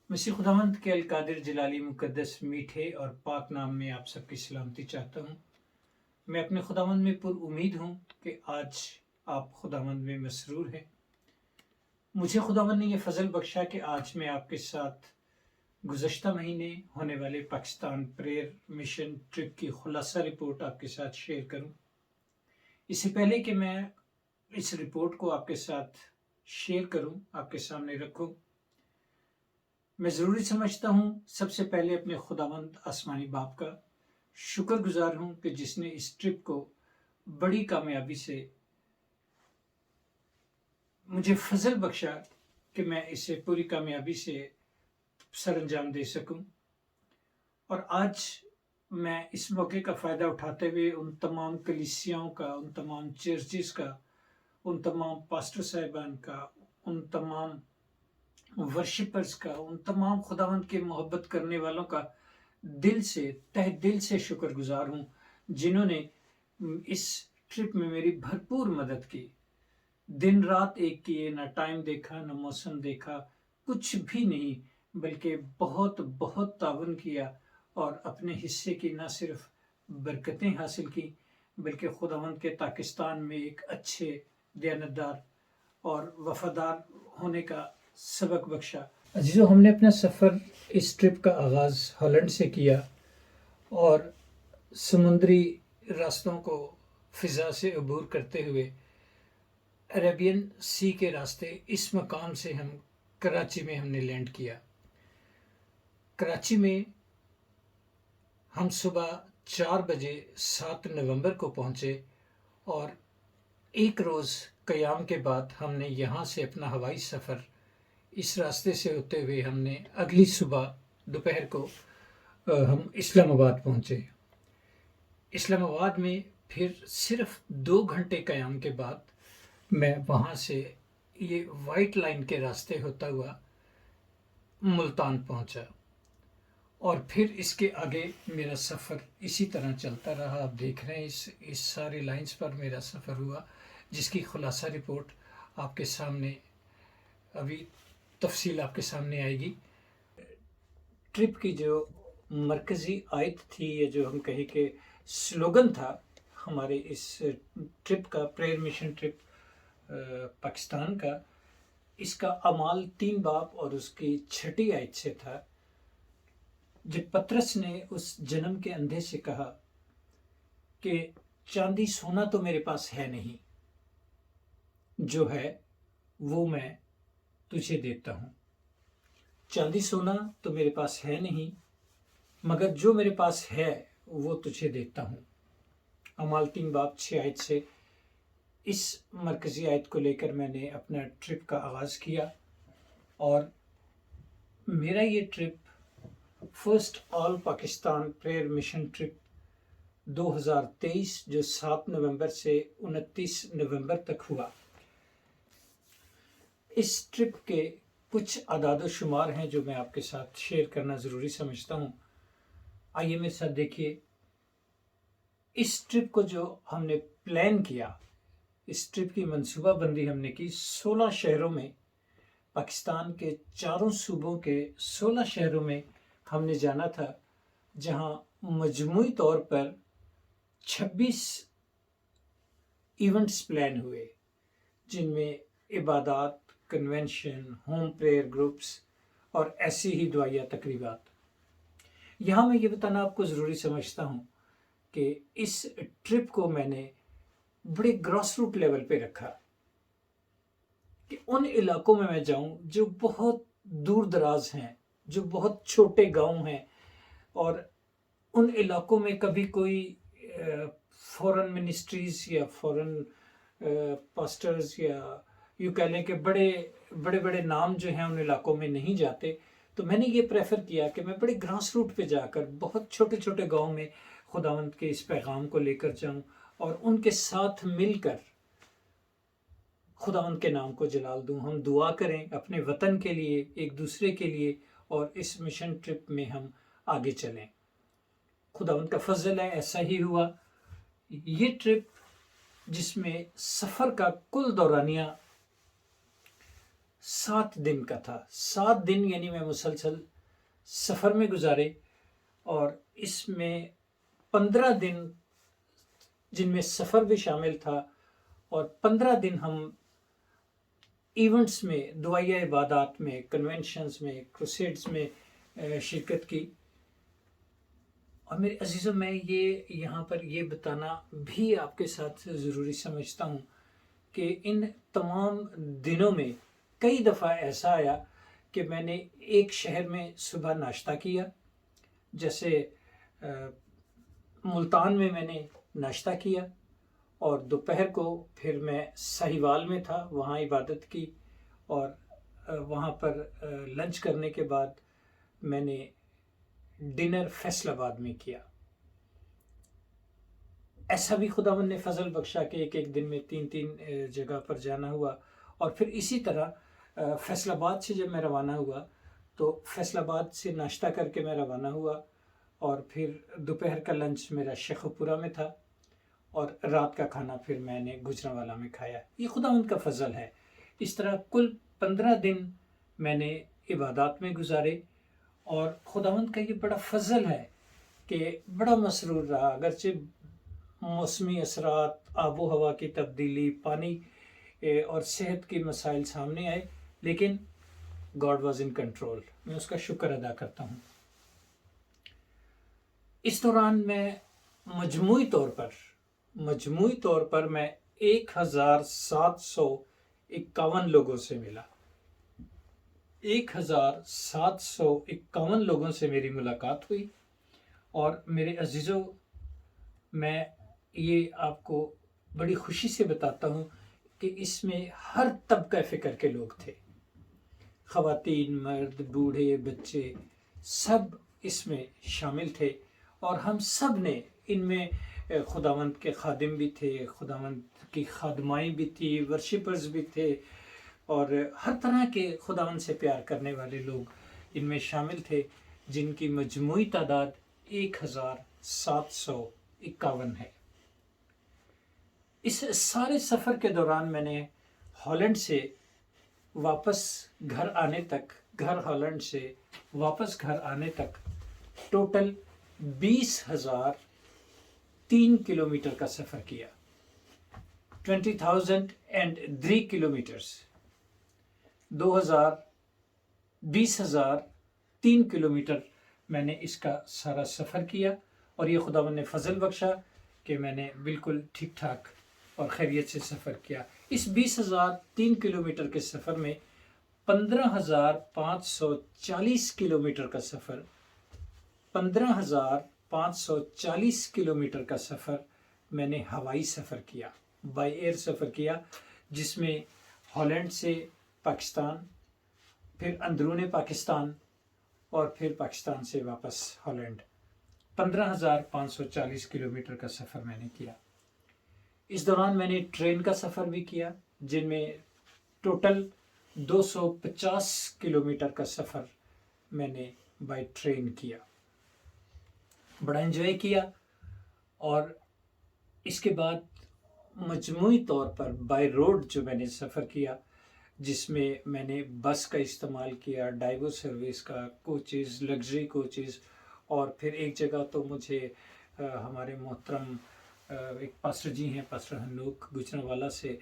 मसीह खुदावंद के अलकादिर जलाली मुकद्दस मीठे और पाक नाम में आप सबकी सलामती चाहता हूँ। मैं अपने खुदावंद में पुर उम्मीद हूँ कि आज आप खुदावंद में मसरूर हैं। मुझे खुदावंद ने ये फजल बख्शा कि आज मैं आपके साथ गुज़श्ता महीने होने वाले पाकिस्तान प्रेयर मिशन ट्रिप की खुलासा रिपोर्ट आपके साथ शेयर करूँ। इससे पहले कि मैं इस रिपोर्ट को आपके साथ शेयर करूँ, आपके सामने रखूँ, मैं ज़रूरी समझता हूँ सबसे पहले अपने खुदावंद आसमानी बाप का शुक्रगुजार हूँ कि जिसने इस ट्रिप को बड़ी कामयाबी से मुझे फजल बख्शा कि मैं इसे पूरी कामयाबी से सरअंजाम दे सकूं। और आज मैं इस मौके का फ़ायदा उठाते हुए उन तमाम कलीसियाओं का, उन तमाम चर्चेस का, उन तमाम पास्टर साहिबान का, उन तमाम वर्शिपर्स का, उन तमाम खुदावंद के मोहब्बत करने वालों का दिल से, तहे दिल से शुक्रगुजार हूँ जिन्होंने इस ट्रिप में मेरी भरपूर मदद की। दिन रात एक किए, ना टाइम देखा, ना मौसम देखा, कुछ भी नहीं, बल्कि बहुत बहुत ताउन किया और अपने हिस्से की ना सिर्फ बरकतें हासिल की बल्कि खुदावंद के पाकिस्तान में एक अच्छे, दयानतदार और वफादार होने का सबक बख्शा। अजीजों, हमने अपना सफ़र इस ट्रिप का आगाज़ हॉलैंड से किया और समुद्री रास्तों को फ़िज़ा से अबूर करते हुए अरेबियन सी के रास्ते इस मकाम से हम कराची में हमने लैंड किया। कराची में हम सुबह 4 बजे 7 नवंबर को पहुँचे और एक रोज़ क़याम के बाद हमने यहाँ से अपना हवाई सफ़र इस रास्ते से होते हुए हमने अगली सुबह दोपहर को हम इस्लामाबाद पहुँचे। इस्लामाबाद में फिर सिर्फ 2 घंटे क़याम के बाद मैं वहाँ से ये वाइट लाइन के रास्ते होता हुआ मुल्तान पहुँचा और फिर इसके आगे मेरा सफ़र इसी तरह चलता रहा। आप देख रहे हैं इस सारी लाइंस पर मेरा सफ़र हुआ, जिसकी खुलासा रिपोर्ट आपके सामने अभी तफसील आपके सामने आएगी। ट्रिप की जो मरकज़ी आयत थी, या जो हम कहें कि स्लोगन था हमारे इस ट्रिप का, प्रेयर मिशन ट्रिप पाकिस्तान का, इसका अमाल 3 बाब और उसकी 6ठी आयत से था, जब पतरस ने उस जन्म के अंधे से कहा कि चांदी सोना तो मेरे पास है नहीं, जो है वो मैं तुझे देता हूँ। चांदी सोना तो मेरे पास है नहीं, मगर जो मेरे पास है वो तुझे देता हूँ। अमाल 3 बाब 6 आयत से इस मरकज़ी आयत को लेकर मैंने अपना ट्रिप का आगाज़ किया और मेरा ये trip first all Pakistan prayer mission trip 2023 जो 7 नवंबर से 29 नवंबर तक हुआ। इस ट्रिप के कुछ अदाद शुमार हैं जो मैं आपके साथ शेयर करना ज़रूरी समझता हूँ। आइए मेरे साथ देखिए। इस ट्रिप को जो हमने प्लान किया, इस ट्रिप की मंसूबाबंदी हमने की 16 शहरों में, पाकिस्तान के 4 सूबों के 16 शहरों में हमने जाना था, जहां मजमूई तौर पर 26 इवेंट्स प्लान हुए, जिनमें इबादत, कन्वेंशन, होम प्रेयर ग्रुप्स और ऐसी ही दुआया तकरीबात। यहाँ मैं ये बताना आपको ज़रूरी समझता हूँ कि इस ट्रिप को मैंने बड़े ग्रॉस रूट लेवल पे रखा कि उन इलाकों में मैं जाऊं जो बहुत दूर दराज हैं, जो बहुत छोटे गांव हैं, और उन इलाकों में कभी कोई फॉरेन मिनिस्ट्रीज या फॉरेन पास्टर्स या यूँ कह लें कि बड़े नाम जो हैं उन इलाकों में नहीं जाते। तो मैंने ये प्रेफर किया कि मैं बड़े ग्रास रूट पे जाकर बहुत छोटे छोटे गांव में खुदावंद के इस पैगाम को लेकर जाऊं और उनके साथ मिलकर खुदावंद के नाम को जलाल दूं। हम दुआ करें अपने वतन के लिए, एक दूसरे के लिए, और इस मिशन ट्रिप में हम आगे चलें। खुदावंद का फजल है, ऐसा ही हुआ। ये ट्रिप, जिसमें सफ़र का कुल दौरानिया 7 दिन का था। 7 दिन यानी मैं मुसलसल सफ़र में गुजारे, और इसमें 15 दिन जिनमें सफ़र भी शामिल था, और 15 दिन हम इवेंट्स में, दुआया इबादात में, कन्वेंशंस में, क्रूसेड्स में शिरकत की। और मेरे अजीज़ों, मैं ये यहाँ पर ये बताना भी आपके साथ ज़रूरी समझता हूँ कि इन तमाम दिनों में कई दफ़ा ऐसा आया कि मैंने एक शहर में सुबह नाश्ता किया, जैसे मुल्तान में मैंने नाश्ता किया, और दोपहर को फिर मैं साहिवाल में था, वहाँ इबादत की, और वहाँ पर लंच करने के बाद मैंने डिनर फैसलाबाद में किया। ऐसा भी खुदावंद ने फजल बख्शा कि एक एक दिन में 3-3 जगह पर जाना हुआ। और फिर इसी तरह फैसलाबाद से जब मैं रवाना हुआ तो फैसलाबाद से नाश्ता करके मैं रवाना हुआ, और फिर दोपहर का लंच मेरा शेखुपुरा में था, और रात का खाना फिर मैंने गुजरांवाला में खाया। ये खुदावंद का फजल है। इस तरह कुल 15 दिन मैंने इबादत में गुजारे, और खुदावंद का ये बड़ा फजल है कि बड़ा मसरूर रहा। अगरचे मौसमी असरात, आबो हवा की तब्दीली, पानी और सेहत के मसाइल सामने आए, लेकिन गॉड वॉज इन कंट्रोल। मैं उसका शुक्र अदा करता हूँ। इस दौरान मैं मजमूई तौर पर मैं 1751 लोगों से मिला। 1751 लोगों से मेरी मुलाकात हुई। और मेरे अजीज़ों, मैं ये आपको बड़ी खुशी से बताता हूँ कि इसमें हर तबका फ़िक्र के लोग थे। ख़वातीन, मर्द, बूढ़े, बच्चे सब इसमें शामिल थे, और हम सब ने इनमें खुदावंद के खादिम भी थे, खुदावंद की खादमाएँ भी थी, वर्शिपर्स भी थे, और हर तरह के खुदावंद से प्यार करने वाले लोग इनमें शामिल थे, जिनकी मजमूई तादाद 1751 है। इस सारे सफ़र के दौरान मैंने हॉलैंड से वापस घर आने तक टोटल 20,003 किलोमीटर का सफ़र किया। 20,003 किलोमीटर्स, 20,003 किलोमीटर मैंने इसका सारा सफ़र किया। और ये खुदावंद ने फजल बख्शा कि मैंने बिल्कुल ठीक ठाक और खैरियत से सफ़र किया। इस 20,003 किलोमीटर के सफ़र में 15,540 किलोमीटर का सफ़र 15,540 किलोमीटर का सफ़र मैंने हवाई सफ़र किया, बाय एयर सफ़र किया, जिसमें हॉलैंड से पाकिस्तान, फिर अंदरूनी पाकिस्तान, और फिर पाकिस्तान से वापस हॉलैंड। 15,540 किलोमीटर का सफ़र मैंने किया। इस दौरान मैंने ट्रेन का सफ़र भी किया, जिनमें टोटल 250 किलोमीटर का सफ़र मैंने बाय ट्रेन किया। बड़ा एंजॉय किया। और इसके बाद मजमूई तौर पर बाय रोड जो मैंने सफ़र किया, जिसमें मैंने बस का इस्तेमाल किया, डाइवो सर्विस का, कोचेज़, लग्जरी कोचेज़, और फिर एक जगह तो मुझे हमारे मोहतरम एक पास्टर जी हैं, पास्टर हनूक गुजरांवाला से,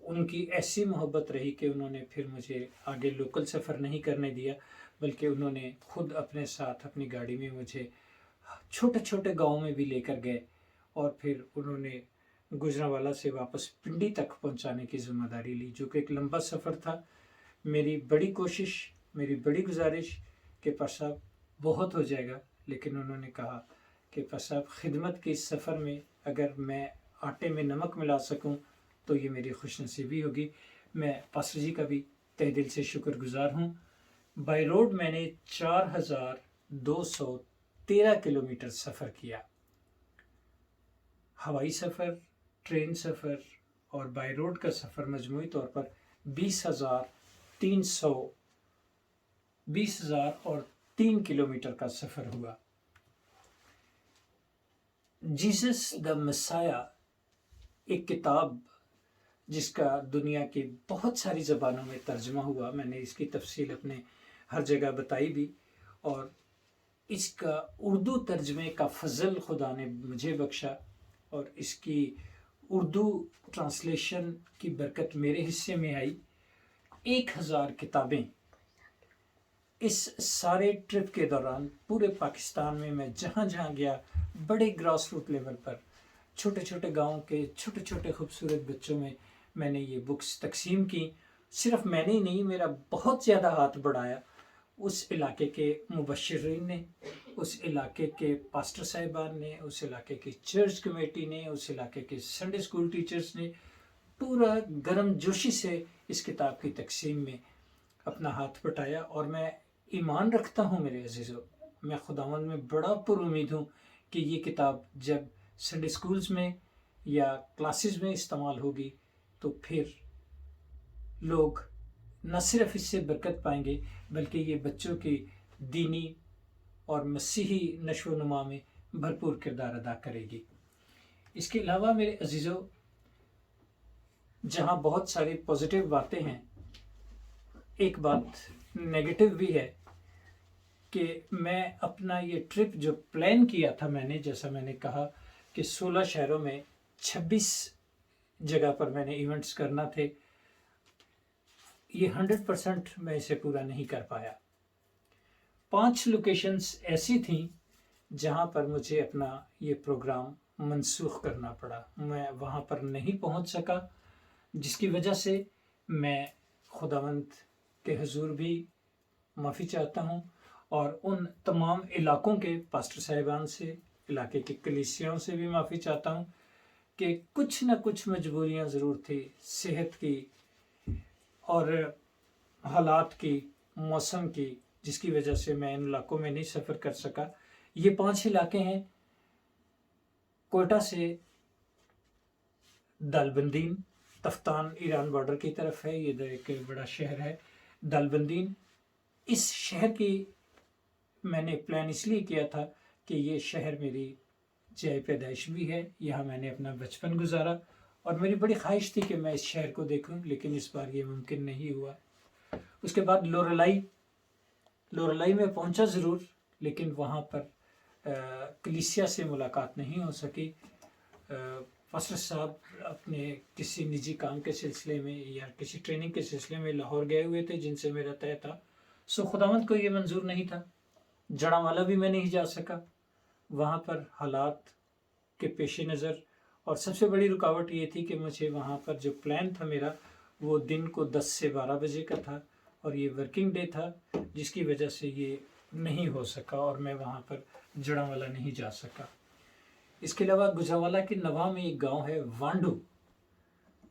उनकी ऐसी मोहब्बत रही कि उन्होंने फिर मुझे आगे लोकल सफ़र नहीं करने दिया, बल्कि उन्होंने खुद अपने साथ अपनी गाड़ी में मुझे छोटे छोटे गाँव में भी लेकर गए, और फिर उन्होंने गुजरांवाला से वापस पिंडी तक पहुंचाने की ज़िम्मेदारी ली, जो कि एक लंबा सफ़र था। मेरी बड़ी कोशिश, मेरी बड़ी गुजारिश कि पास्टर साहब बहुत हो जाएगा, लेकिन उन्होंने कहा कि पास्टर साहब खिदमत के इस सफ़र में अगर मैं आटे में नमक मिला सकूं तो ये मेरी खुशनसीबी होगी। मैं पास्टर जी का भी तहे दिल से शुक्रगुजार हूं। बाय रोड मैंने 4,213 किलोमीटर सफ़र किया। हवाई सफ़र, ट्रेन सफ़र और बाय रोड का सफ़र मजमूई तौर पर 20,003 किलोमीटर का सफ़र हुआ। जीसस द मसाया एक किताब جس کا دنیا کی بہت ساری زبانوں میں ترجمہ ہوا. میں نے اس کی تفصیل اپنے ہر جگہ بتائی بھی, اور اس کا اردو ترجمے کا فضل خدا نے مجھے بخشا, اور اس کی اردو ٹرانسلیشن کی برکت میرے حصے میں آئی. 1000 کتابیں اس سارے ٹرپ کے دوران پورے پاکستان میں جہاں جہاں گیا, بڑے گراس روٹ لیول پر چھوٹے چھوٹے گاؤں کے چھوٹے چھوٹے خوبصورت بچوں میں نے یہ بکس تقسیم کی. صرف میں نے ہی نہیں, میرا بہت زیادہ ہاتھ بڑھایا اس علاقے کے مبشرین نے, اس علاقے کے پاسٹر صاحبان نے, اس علاقے کی چرچ کمیٹی نے, اس علاقے کے سنڈے اسکول ٹیچرز نے پورا گرم جوشی سے اس کتاب کی تقسیم میں اپنا ہاتھ بٹایا. اور میں ایمان رکھتا ہوں میرے عزیزو, میں خداوند میں بڑا پر امید ہوں کہ یہ کتاب جب سنڈے اسکولز میں یا کلاسز میں استعمال ہوگی تو پھر لوگ نہ صرف اس سے برکت پائیں گے بلکہ یہ بچوں کی دینی اور مسیحی نشو و نما میں بھرپور کردار ادا کرے گی. اس کے علاوہ میرے عزیزو, جہاں بہت ساری پازیٹیو باتیں ہیں, ایک بات نیگیٹو بھی ہے کہ میں اپنا یہ ٹرپ جو پلان کیا تھا میں نے, جیسا میں نے کہا کہ 16 شہروں میں 26 جگہ پر میں نے ایونٹس کرنا تھے, یہ 100% میں اسے پورا نہیں کر پایا. 5 لوکیشنز ایسی تھیں جہاں پر مجھے اپنا یہ پروگرام منسوخ کرنا پڑا. میں وہاں پر نہیں پہنچ سکا, جس کی وجہ سے میں خداوند کے حضور بھی معافی چاہتا ہوں, اور ان تمام علاقوں کے پاسٹر صاحبان سے, علاقے کے کلیسیوں سے بھی معافی چاہتا ہوں کہ کچھ نہ کچھ مجبوریاں ضرور تھی, صحت کی اور حالات کی, موسم کی, جس کی وجہ سے میں ان علاقوں میں نہیں سفر کر سکا. یہ 5 علاقے ہیں, کوئٹہ سے دالبندین, تفتان ایران بارڈر کی طرف ہے, یہ ایک بڑا شہر ہے دالبندین. اس شہر کی میں نے پلان اس لیے کیا تھا کہ یہ شہر میری جائے پیدائش بھی ہے, یہاں میں نے اپنا بچپن گزارا, اور میری بڑی خواہش تھی کہ میں اس شہر کو دیکھوں, لیکن اس بار یہ ممکن نہیں ہوا. اس کے بعد لوریلائی میں پہنچا ضرور, لیکن وہاں پر کلیسیا سے ملاقات نہیں ہو سکی. پاسٹر صاحب اپنے کسی نجی کام کے سلسلے میں یا کسی ٹریننگ کے سلسلے میں لاہور گئے ہوئے تھے جن سے میرا طے تھا. خداوند کو یہ منظور نہیں تھا. جڑاوالا بھی میں نہیں جا سکا, وہاں پر حالات کے پیش نظر, اور سب سے بڑی رکاوٹ یہ تھی کہ مجھے وہاں پر جو پلان تھا میرا وہ دن کو 10 سے 12 بجے کا تھا, اور یہ ورکنگ ڈے تھا, جس کی وجہ سے یہ نہیں ہو سکا اور میں وہاں پر جڑاوالا نہیں جا سکا. اس کے علاوہ گجرانوالہ کے نواح میں ایک گاؤں ہے وانڈو,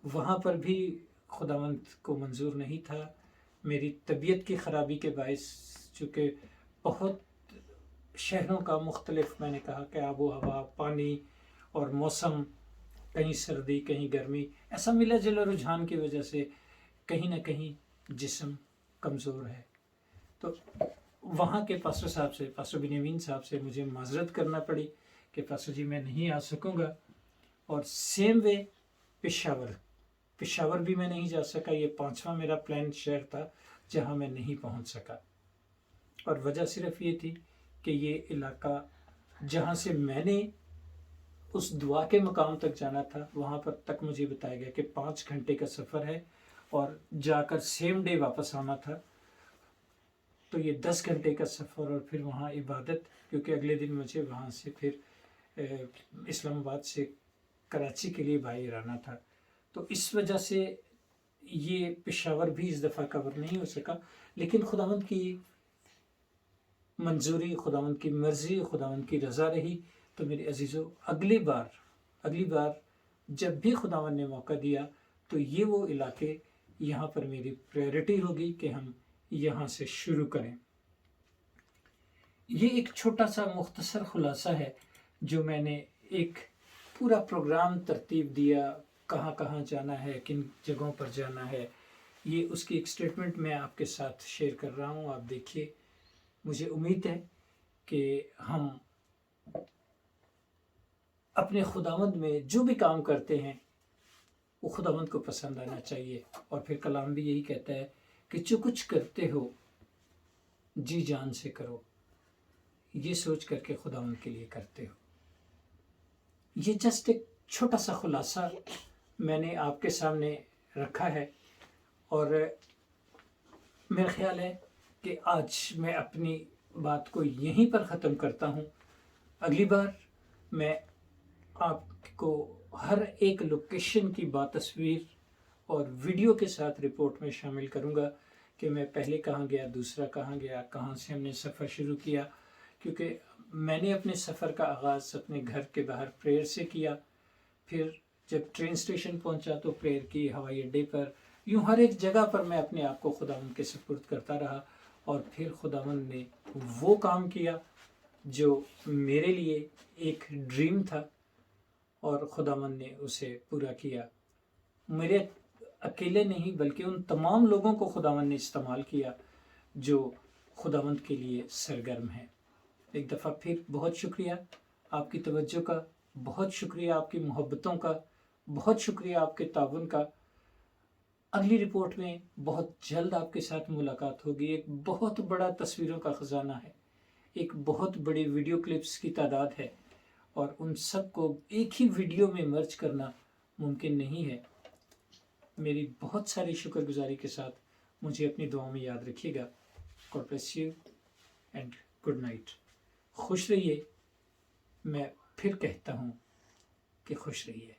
وہاں پر بھی خداوند کو منظور نہیں تھا. میری طبیعت کی خرابی کے باعث, چونکہ بہت شہروں کا مختلف, میں نے کہا کہ آب و ہوا, پانی اور موسم, کہیں سردی کہیں گرمی, ایسا ملا جلا رجحان کی وجہ سے کہیں نہ کہیں جسم کمزور ہے. تو وہاں کے پاسٹر صاحب سے, پاسٹر بنیامین صاحب سے مجھے معذرت کرنا پڑی کہ پاسٹر جی میں نہیں آ سکوں گا. اور سیم وے پشاور بھی میں نہیں جا سکا. یہ 5واں میرا پلان شہر تھا جہاں میں نہیں پہنچ سکا, اور وجہ صرف یہ تھی کہ یہ علاقہ جہاں سے میں نے اس دعا کے مقام تک جانا تھا, وہاں پر تک مجھے بتایا گیا کہ 5 گھنٹے کا سفر ہے, اور جا کر سیم ڈے واپس آنا تھا. تو یہ 10 گھنٹے کا سفر, اور پھر وہاں عبادت, کیونکہ اگلے دن مجھے وہاں سے پھر اسلام آباد سے کراچی کے لیے باہر آنا تھا. تو اس وجہ سے یہ پشاور بھی اس دفعہ کور نہیں ہو سکا. لیکن خداوند کی منظوری, خداوند کی مرضی, خداوند کی رضا رہی. تو میرے عزیزو, اگلی بار جب بھی خداوند نے موقع دیا تو یہ وہ علاقے یہاں پر میری پریورٹی ہوگی کہ ہم یہاں سے شروع کریں. یہ ایک چھوٹا سا مختصر خلاصہ ہے جو میں نے ایک پورا پروگرام ترتیب دیا, کہاں کہاں جانا ہے, کن جگہوں پر جانا ہے. یہ اس کی ایک سٹیٹمنٹ میں آپ کے ساتھ شیئر کر رہا ہوں, آپ دیکھیے. مجھے امید ہے کہ ہم اپنے خداوند میں جو بھی کام کرتے ہیں وہ خداوند کو پسند آنا چاہیے. اور پھر کلام بھی یہی کہتا ہے کہ جو کچھ کرتے ہو جی جان سے کرو، یہ سوچ کر کے خداوند کے لیے کرتے ہو. یہ جسٹ ایک چھوٹا سا خلاصہ میں نے آپ کے سامنے رکھا ہے، اور میرا خیال ہے کہ آج میں اپنی بات کو یہیں پر ختم کرتا ہوں. اگلی بار میں آپ کو ہر ایک لوکیشن کی تصویر اور ویڈیو کے ساتھ رپورٹ میں شامل کروں گا کہ میں پہلے کہاں گیا، دوسرا کہاں گیا، کہاں سے ہم نے سفر شروع کیا. کیونکہ میں نے اپنے سفر کا آغاز اپنے گھر کے باہر پریئر سے کیا، پھر جب ٹرین اسٹیشن پہنچا تو پریئر کی، ہوائی اڈے پر، یوں ہر ایک جگہ پر میں اپنے آپ کو خداوند کے سپرد کرتا رہا. اور پھر خداوند نے وہ کام کیا جو میرے لیے ایک ڈریم تھا، اور خداوند نے اسے پورا کیا. میرے اکیلے نہیں بلکہ ان تمام لوگوں کو خداوند نے استعمال کیا جو خداوند کے لیے سرگرم ہیں. ایک دفعہ پھر بہت شکریہ آپ کی توجہ کا، بہت شکریہ آپ کی محبتوں کا، بہت شکریہ آپ کے تعاون کا. اگلی رپورٹ میں بہت جلد آپ کے ساتھ ملاقات ہوگی. ایک بہت بڑا تصویروں کا خزانہ ہے، ایک بہت بڑی ویڈیو کلپس کی تعداد ہے، اور ان سب کو ایک ہی ویڈیو میں مرج کرنا ممکن نہیں ہے. میری بہت ساری شکر گزاری کے ساتھ مجھے اپنی دعاؤں میں یاد رکھیے گا. God bless you and good night. خوش رہیے. میں پھر کہتا ہوں کہ خوش رہیے.